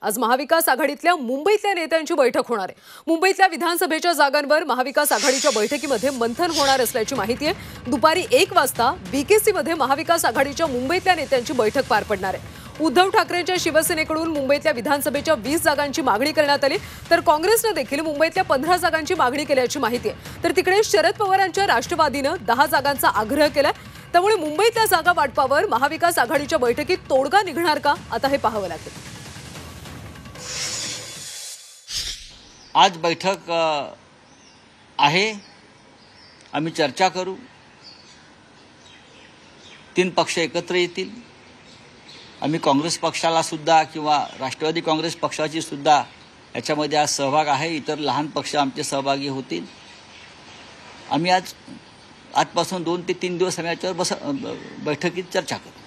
आज महाविकास आघाडीतल्या मुंबईतल्या नेत्यांची बैठक होणार आहे। मुंबईतल्या विधानसभेच्या जागांवर महाविकास आघाडीच्या बैठकीमध्ये मंथन होणार असल्याची माहिती आहे। दुपारी 1 वाजता बीकेसी मध्ये महाविकास आघाडीच्या मुंबईतल्या नेत्यांची बैठक पार पडणार आहे। उद्धव ठाकरेंच्या शिवसेनेकडून मुंबईतल्या विधानसभेच्या 20 जागांची मागणी करण्यात आली, तर काँग्रेसने देखील मुंबईतल्या 15 जागांची मागणी केल्याची माहिती आहे। तर तिकडे शरद पवारांच्या राष्ट्रवादीने 10 जागांचा आग्रह केलाय। त्यामुळे मुंबईतल्या जागा वाटपावर महाविकास आघाडीच्या बैठकीत तोडगा निघणार का, आता हे पाहावं लागेल। आज बैठक आहे, आम्ही चर्चा करू, 3 पक्ष एकत्र येतील। आम्ही काँग्रेस पक्षाला सुद्धा किंवा राष्ट्रवादी काँग्रेस पक्षाची सुद्धा याच्यामध्ये आज सहभाग आहे। इतर लहान पक्ष आमचे सहभागी होतील। आम्ही आजपासून 2 ते 3 दिवस आम्ही याच्यावर बैठकीत चर्चा करू।